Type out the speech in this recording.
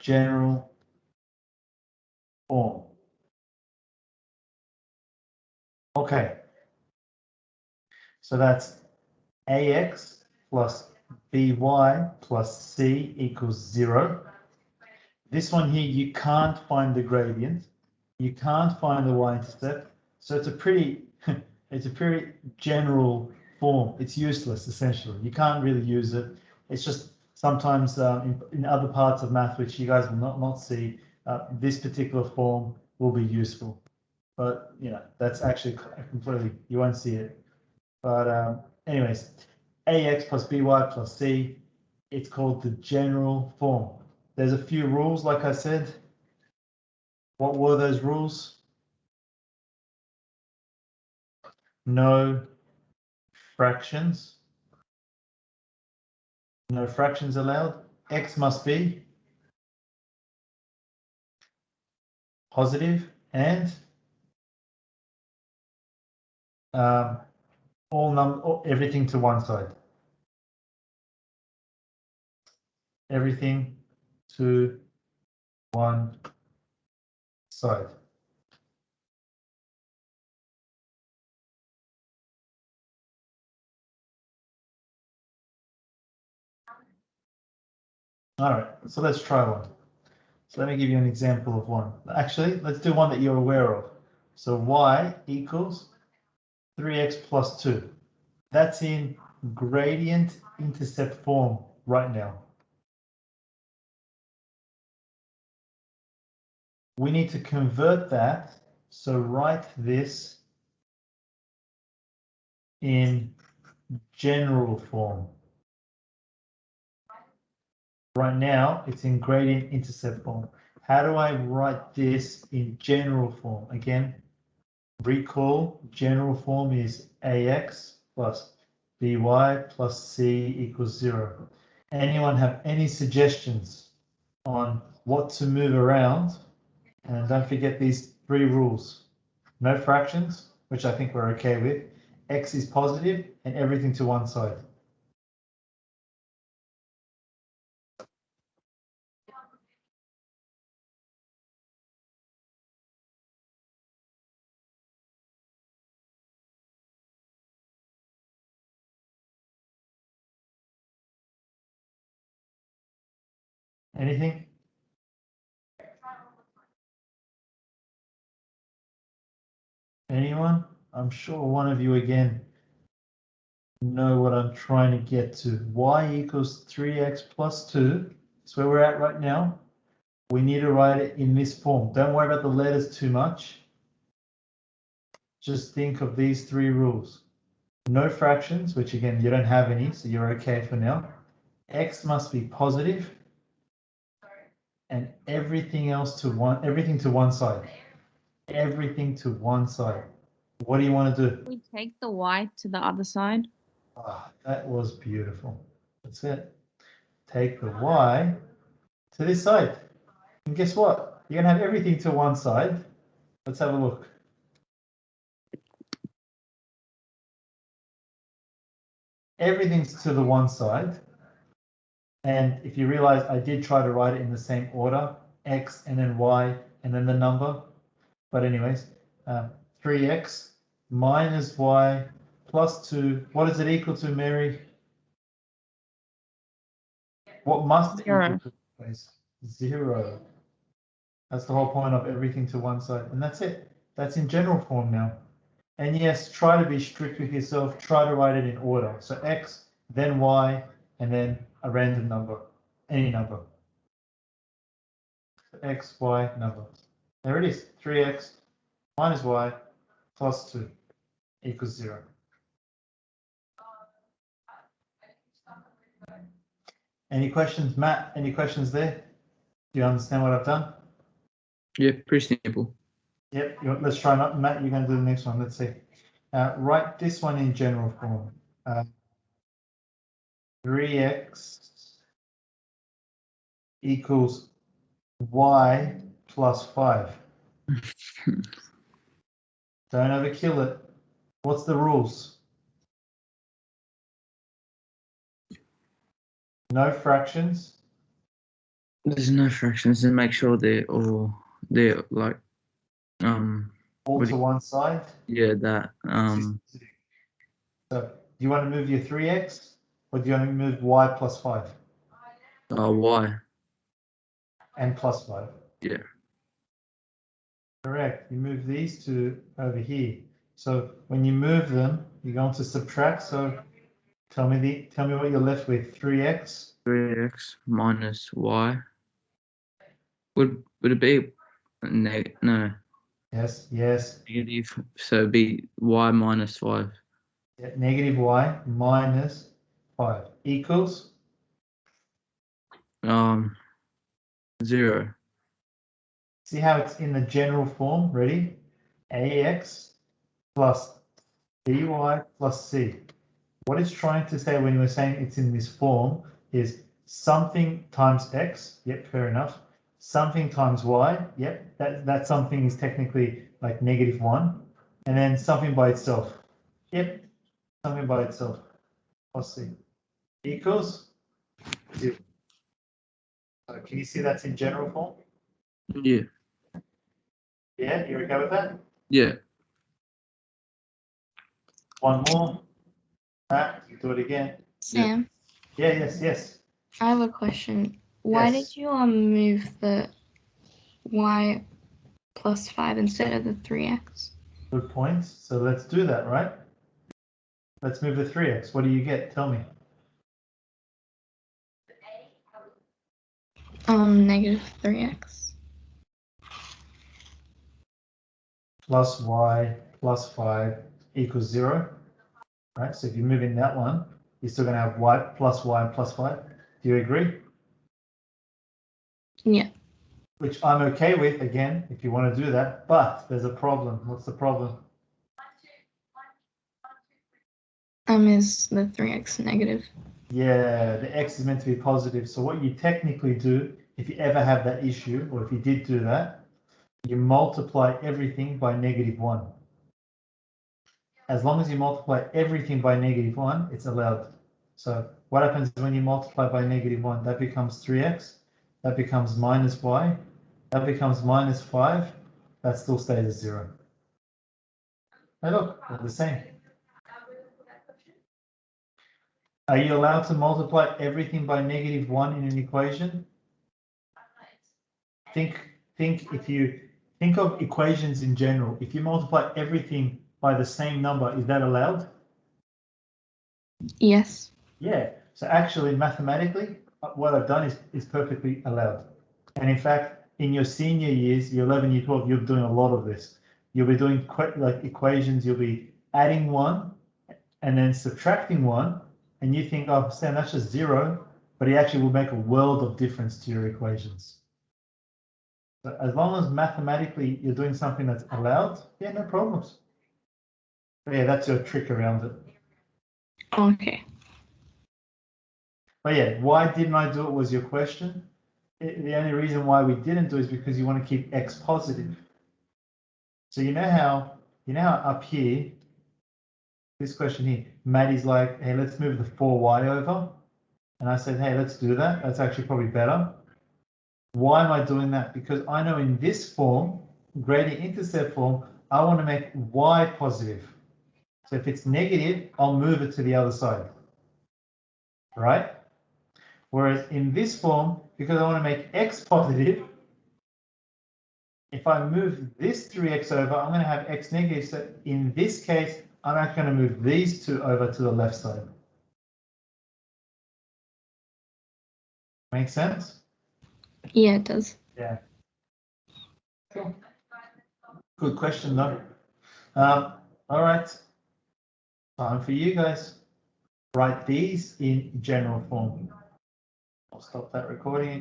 general form. Okay. So that's ax plus by plus c equals 0. This one here, you can't find the gradient. You can't find the y-intercept. So it's a pretty, it's a pretty general form. It's useless, essentially. You can't really use it. It's just sometimes in other parts of math, which you guys will not see, this particular form will be useful. But, you know, that's actually completely, you won't see it. But anyways, ax plus by plus c, it's called the general form. There's a few rules, like I said. What were those rules? No fractions. No fractions allowed. X must be positive and everything to one side. Everything to one side. All right, so let's try one. So let me give you an example of one. Actually, let's do one that you're aware of. So y equals 3x plus 2. That's in gradient intercept form right now. We need to convert that. So write this in general form. Right now, it's in gradient intercept form. How do I write this in general form? Again, recall general form is ax plus by plus c equals 0. Anyone have any suggestions on what to move around? And don't forget these 3 rules. No fractions, which I think we're okay with. X is positive and everything to one side. Anything? Anyone? I'm sure one of you again know what I'm trying to get to. Y equals 3x plus 2. That's where we're at right now. We need to write it in this form. Don't worry about the letters too much. Just think of these 3 rules. No fractions, which again, you don't have any, so you're okay for now. X must be positive. And everything to one side. Everything to one side. What do you want to do? We take the y to the other side. Ah, that was beautiful. That's it. Take the y to this side. And guess what? You're going to have everything to one side. Let's have a look. Everything's to the one side. And if you realize I did try to write it in the same order, x and then y and then the number. But anyways, 3x minus y plus 2. What is it equal to, Mary? What must it equal to, please? 0. That's the whole point of everything to one side. And that's it. That's in general form now. And yes, try to be strict with yourself. Try to write it in order. So x, then y, and then a random number. Any number. So x, y, number. There it is. 3x minus y plus 2 equals 0. Any questions, Matt? Any questions there? Do you understand what I've done? Yeah, pretty simple. Yep. Let's try. Matt, you're going to do the next one. Let's see. Write this one in general form. 3x equals y plus 5. Don't overkill it. What's the rules? No fractions. There's no fractions and make sure they're like All What do to one side. yeah that So do you want to move your 3x or do you want to move y plus 5 y. and plus 5? Yeah. Correct. You move these two over here. So when you move them, you're going to subtract. So tell me what you're left with. 3x. 3x minus y. Would it be no Yes. negative? So it'd be y minus 5. Yeah, negative y minus 5 equals. 0. See how it's in the general form? Ready? Ax plus by plus c. What it's trying to say when we're saying it's in this form is something times x. Yep, fair enough. Something times y. Yep, that something is technically like -1. And then something by itself. Yep, something by itself. Plus c equals 0. So can you see that's in general form? Yeah. Yeah, you okay with that? Yeah. One more. You do it again. Sam, Yeah, yes. I have a question. Why Yes. did you move the y plus 5 instead of the 3x? Good points. So let's do that, right? Let's move the 3x. What do you get? Tell me. Negative 3x. Plus y plus 5 equals 0. Right? So if you move in that one, you're still going to have y plus 5. Do you agree? Yeah. Which I'm okay with, again, if you want to do that. But there's a problem. What's the problem? Is the 3x negative? Yeah, the x is meant to be positive. So what you technically do, if you ever have that issue, or if you did do that, you multiply everything by -1. As long as you multiply everything by -1, it's allowed. So what happens when you multiply by -1? That becomes 3x. That becomes minus y. That becomes minus 5. That still stays as 0. Hey, look, they're the same. Are you allowed to multiply everything by -1 in an equation? Think of equations in general. If you multiply everything by the same number, is that allowed? Yes. Yeah. So actually, mathematically, what I've done is perfectly allowed. And in fact, in your senior years, year 11, year 12, you're doing a lot of this. You'll be doing like equations. You'll be adding 1 and then subtracting 1, and you think, oh, Sam, that's just 0, but it actually will make a world of difference to your equations. So as long as mathematically you're doing something that's allowed, yeah, no problems. But yeah, that's your trick around it. Okay. But yeah, why didn't I do it was your question. The only reason why we didn't do it is because you want to keep x positive. So you know how up here, this question here, Maddie's like, hey, let's move the 4y over. And I said, hey, let's do that. That's actually probably better. Why am I doing that? Because I know in this form, gradient intercept form, I want to make y positive. So if it's negative, I'll move it to the other side. Right? Whereas in this form, because I want to make x positive, if I move this 3x over, I'm going to have x negative. So in this case, I'm actually going to move these two over to the left side. Make sense? Yeah, it does. Yeah. Cool. Good question, though. All right. Time for you guys. Write these in general form. I'll stop that recording.